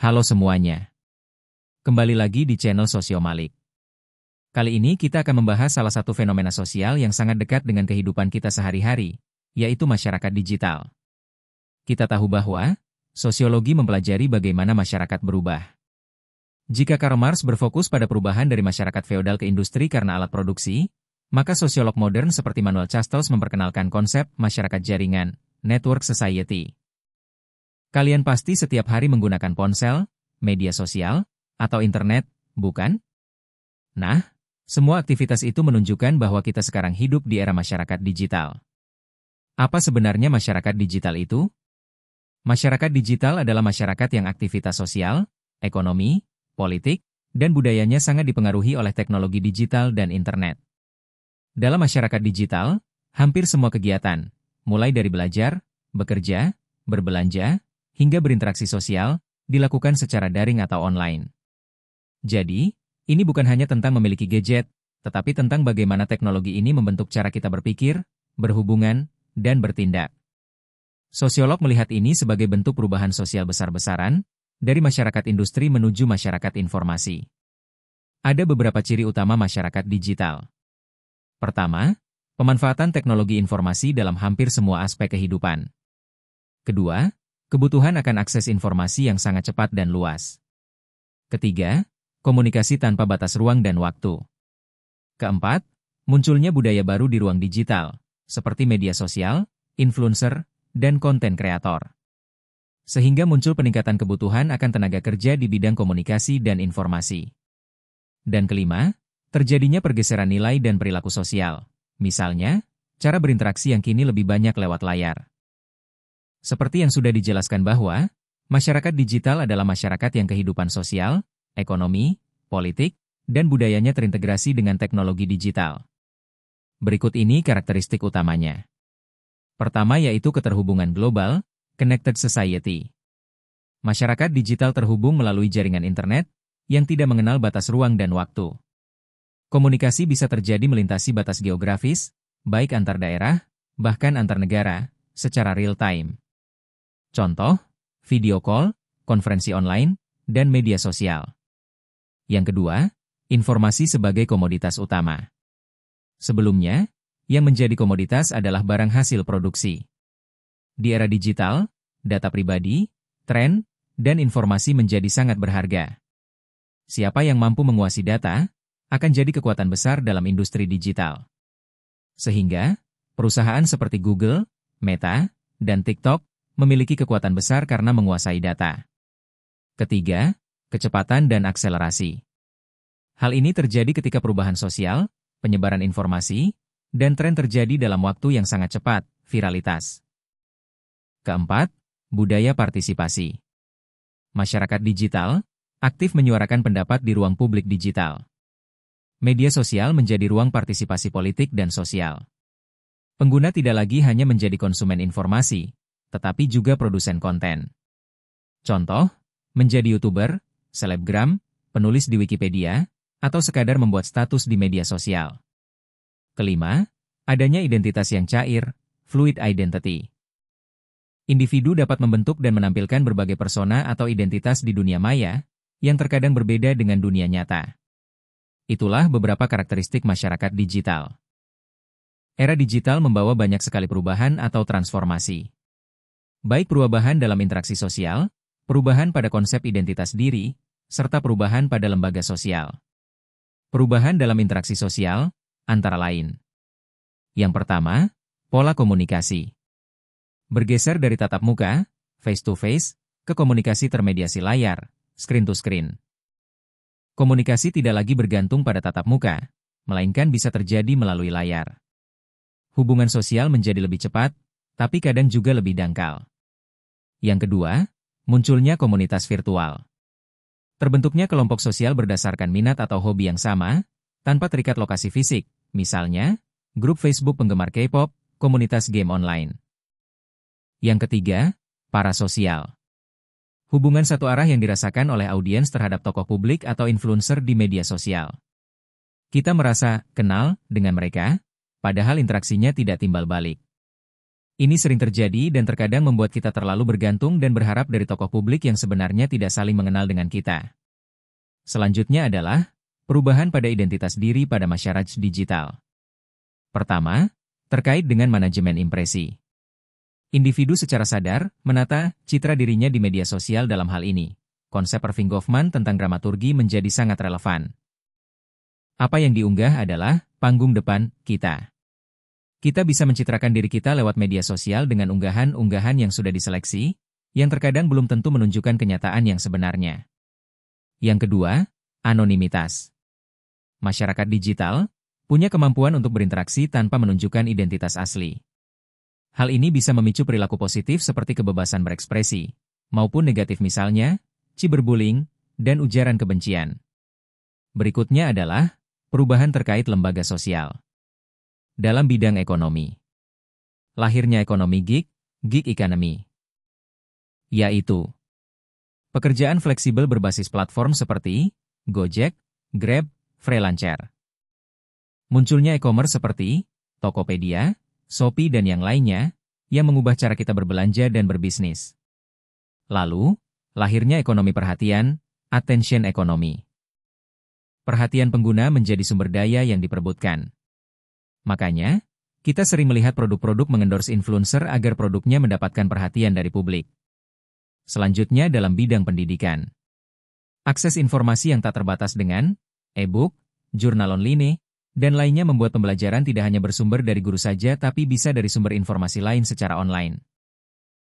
Halo semuanya. Kembali lagi di channel Sosio Malik. Kali ini kita akan membahas salah satu fenomena sosial yang sangat dekat dengan kehidupan kita sehari-hari, yaitu masyarakat digital. Kita tahu bahwa sosiologi mempelajari bagaimana masyarakat berubah. Jika Karl Marx berfokus pada perubahan dari masyarakat feodal ke industri karena alat produksi, maka sosiolog modern seperti Manuel Castells memperkenalkan konsep masyarakat jaringan, network society. Kalian pasti setiap hari menggunakan ponsel, media sosial, atau internet, bukan? Nah, semua aktivitas itu menunjukkan bahwa kita sekarang hidup di era masyarakat digital. Apa sebenarnya masyarakat digital itu? Masyarakat digital adalah masyarakat yang aktivitas sosial, ekonomi, politik, dan budayanya sangat dipengaruhi oleh teknologi digital dan internet. Dalam masyarakat digital, hampir semua kegiatan, mulai dari belajar, bekerja, berbelanja, hingga berinteraksi sosial, dilakukan secara daring atau online. Jadi, ini bukan hanya tentang memiliki gadget, tetapi tentang bagaimana teknologi ini membentuk cara kita berpikir, berhubungan, dan bertindak. Sosiolog melihat ini sebagai bentuk perubahan sosial besar-besaran, dari masyarakat industri menuju masyarakat informasi. Ada beberapa ciri utama masyarakat digital. Pertama, pemanfaatan teknologi informasi dalam hampir semua aspek kehidupan. Kedua, kebutuhan akan akses informasi yang sangat cepat dan luas. Ketiga, komunikasi tanpa batas ruang dan waktu. Keempat, munculnya budaya baru di ruang digital, seperti media sosial, influencer, dan konten kreator. Sehingga muncul peningkatan kebutuhan akan tenaga kerja di bidang komunikasi dan informasi. Dan kelima, terjadinya pergeseran nilai dan perilaku sosial. Misalnya, cara berinteraksi yang kini lebih banyak lewat layar. Seperti yang sudah dijelaskan bahwa, masyarakat digital adalah masyarakat yang kehidupan sosial, ekonomi, politik, dan budayanya terintegrasi dengan teknologi digital. Berikut ini karakteristik utamanya. Pertama yaitu keterhubungan global, connected society. Masyarakat digital terhubung melalui jaringan internet, yang tidak mengenal batas ruang dan waktu. Komunikasi bisa terjadi melintasi batas geografis, baik antar daerah, bahkan antar negara, secara real-time. Contoh, video call, konferensi online, dan media sosial. Yang kedua, informasi sebagai komoditas utama. Sebelumnya, yang menjadi komoditas adalah barang hasil produksi. Di era digital, data pribadi, tren, dan informasi menjadi sangat berharga. Siapa yang mampu menguasai data, akan jadi kekuatan besar dalam industri digital. Sehingga, perusahaan seperti Google, Meta, dan TikTok memiliki kekuatan besar karena menguasai data. Ketiga, kecepatan dan akselerasi. Hal ini terjadi ketika perubahan sosial, penyebaran informasi, dan tren terjadi dalam waktu yang sangat cepat, viralitas. Keempat, budaya partisipasi. Masyarakat digital aktif menyuarakan pendapat di ruang publik digital. Media sosial menjadi ruang partisipasi politik dan sosial. Pengguna tidak lagi hanya menjadi konsumen informasi, tetapi juga produsen konten. Contoh, menjadi YouTuber, selebgram, penulis di Wikipedia, atau sekadar membuat status di media sosial. Kelima, adanya identitas yang cair, fluid identity. Individu dapat membentuk dan menampilkan berbagai persona atau identitas di dunia maya, yang terkadang berbeda dengan dunia nyata. Itulah beberapa karakteristik masyarakat digital. Era digital membawa banyak sekali perubahan atau transformasi. Baik perubahan dalam interaksi sosial, perubahan pada konsep identitas diri, serta perubahan pada lembaga sosial. Perubahan dalam interaksi sosial, antara lain. Yang pertama, pola komunikasi. Bergeser dari tatap muka, face-to-face, ke komunikasi termediasi layar, screen-to-screen. Komunikasi tidak lagi bergantung pada tatap muka, melainkan bisa terjadi melalui layar. Hubungan sosial menjadi lebih cepat, tapi kadang juga lebih dangkal. Yang kedua, munculnya komunitas virtual. Terbentuknya kelompok sosial berdasarkan minat atau hobi yang sama, tanpa terikat lokasi fisik, misalnya, grup Facebook penggemar K-pop, komunitas game online. Yang ketiga, parasosial. Hubungan satu arah yang dirasakan oleh audiens terhadap tokoh publik atau influencer di media sosial. Kita merasa kenal dengan mereka, padahal interaksinya tidak timbal balik. Ini sering terjadi dan terkadang membuat kita terlalu bergantung dan berharap dari tokoh publik yang sebenarnya tidak saling mengenal dengan kita. Selanjutnya adalah perubahan pada identitas diri pada masyarakat digital. Pertama, terkait dengan manajemen impresi. Individu secara sadar menata citra dirinya di media sosial dalam hal ini. Konsep Irving Goffman tentang dramaturgi menjadi sangat relevan. Apa yang diunggah adalah panggung depan kita. Kita bisa mencitrakan diri kita lewat media sosial dengan unggahan-unggahan yang sudah diseleksi, yang terkadang belum tentu menunjukkan kenyataan yang sebenarnya. Yang kedua, anonimitas. Masyarakat digital punya kemampuan untuk berinteraksi tanpa menunjukkan identitas asli. Hal ini bisa memicu perilaku positif seperti kebebasan berekspresi, maupun negatif misalnya, cyberbullying, dan ujaran kebencian. Berikutnya adalah perubahan terkait lembaga sosial. Dalam bidang ekonomi. Lahirnya ekonomi gig economy. Yaitu pekerjaan fleksibel berbasis platform seperti Gojek, Grab, Freelancer. Munculnya e-commerce seperti Tokopedia, Shopee dan yang lainnya, yang mengubah cara kita berbelanja dan berbisnis. Lalu, lahirnya ekonomi perhatian, attention economy. Perhatian pengguna menjadi sumber daya yang diperebutkan. Makanya, kita sering melihat produk-produk mengendorse influencer agar produknya mendapatkan perhatian dari publik. Selanjutnya dalam bidang pendidikan. Akses informasi yang tak terbatas dengan e-book, jurnal online, dan lainnya membuat pembelajaran tidak hanya bersumber dari guru saja tapi bisa dari sumber informasi lain secara online.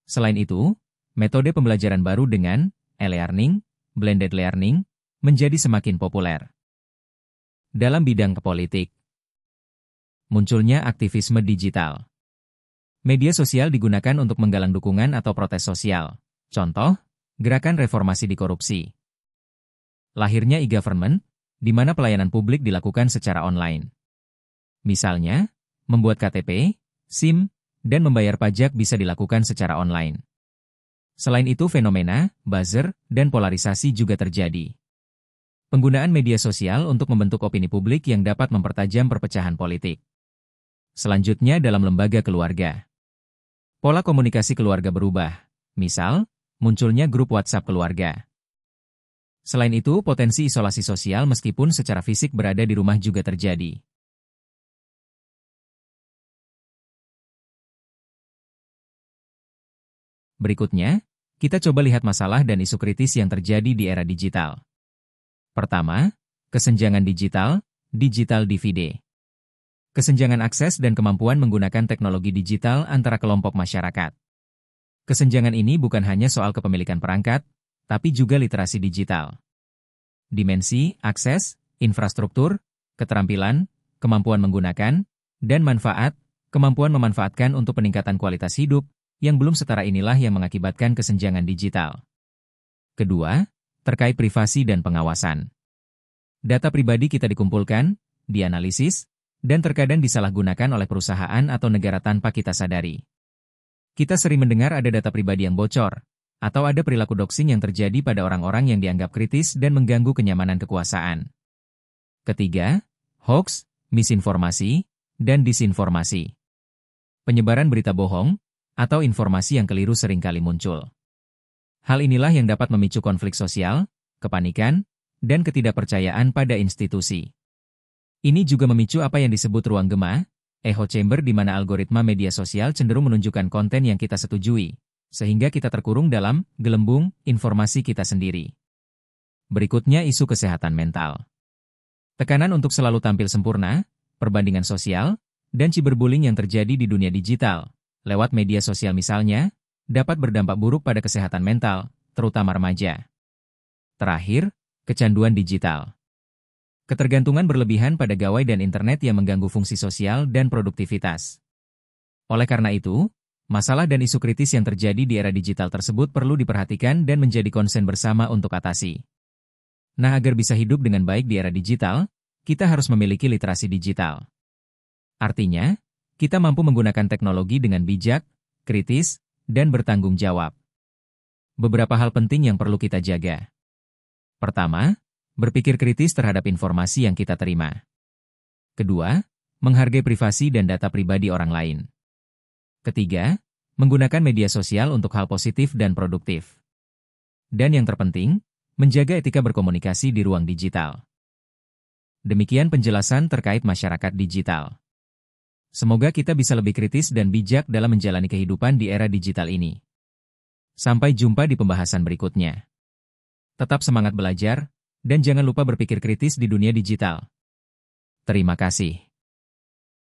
Selain itu, metode pembelajaran baru dengan e-learning, blended learning, menjadi semakin populer. Dalam bidang politik, munculnya aktivisme digital. Media sosial digunakan untuk menggalang dukungan atau protes sosial. Contoh, gerakan reformasi di korupsi. Lahirnya e-government, di mana pelayanan publik dilakukan secara online. Misalnya, membuat KTP, SIM, dan membayar pajak bisa dilakukan secara online. Selain itu fenomena, buzzer, dan polarisasi juga terjadi. Penggunaan media sosial untuk membentuk opini publik yang dapat mempertajam perpecahan politik. Selanjutnya dalam lembaga keluarga. Pola komunikasi keluarga berubah. Misal, munculnya grup WhatsApp keluarga. Selain itu, potensi isolasi sosial meskipun secara fisik berada di rumah juga terjadi. Berikutnya, kita coba lihat masalah dan isu kritis yang terjadi di era digital. Pertama, kesenjangan digital, digital divide. Kesenjangan akses dan kemampuan menggunakan teknologi digital antara kelompok masyarakat. Kesenjangan ini bukan hanya soal kepemilikan perangkat, tapi juga literasi digital. Dimensi, akses, infrastruktur, keterampilan, kemampuan menggunakan, dan manfaat, kemampuan memanfaatkan untuk peningkatan kualitas hidup, yang belum setara inilah yang mengakibatkan kesenjangan digital. Kedua, terkait privasi dan pengawasan. Data pribadi kita dikumpulkan, dianalisis, dan terkadang disalahgunakan oleh perusahaan atau negara tanpa kita sadari. Kita sering mendengar ada data pribadi yang bocor, atau ada perilaku doxing yang terjadi pada orang-orang yang dianggap kritis dan mengganggu kenyamanan kekuasaan. Ketiga, hoax, misinformasi, dan disinformasi. Penyebaran berita bohong, atau informasi yang keliru seringkali muncul. Hal inilah yang dapat memicu konflik sosial, kepanikan, dan ketidakpercayaan pada institusi. Ini juga memicu apa yang disebut ruang gema, echo chamber di mana algoritma media sosial cenderung menunjukkan konten yang kita setujui, sehingga kita terkurung dalam gelembung informasi kita sendiri. Berikutnya isu kesehatan mental. Tekanan untuk selalu tampil sempurna, perbandingan sosial, dan cyberbullying yang terjadi di dunia digital, lewat media sosial misalnya, dapat berdampak buruk pada kesehatan mental, terutama remaja. Terakhir, kecanduan digital. Ketergantungan berlebihan pada gawai dan internet yang mengganggu fungsi sosial dan produktivitas. Oleh karena itu, masalah dan isu kritis yang terjadi di era digital tersebut perlu diperhatikan dan menjadi konsen bersama untuk atasi. Nah, agar bisa hidup dengan baik di era digital, kita harus memiliki literasi digital. Artinya, kita mampu menggunakan teknologi dengan bijak, kritis, dan bertanggung jawab. Beberapa hal penting yang perlu kita jaga. Pertama, berpikir kritis terhadap informasi yang kita terima. Kedua, menghargai privasi dan data pribadi orang lain. Ketiga, menggunakan media sosial untuk hal positif dan produktif. Dan yang terpenting, menjaga etika berkomunikasi di ruang digital. Demikian penjelasan terkait masyarakat digital. Semoga kita bisa lebih kritis dan bijak dalam menjalani kehidupan di era digital ini. Sampai jumpa di pembahasan berikutnya. Tetap semangat belajar, dan jangan lupa berpikir kritis di dunia digital. Terima kasih.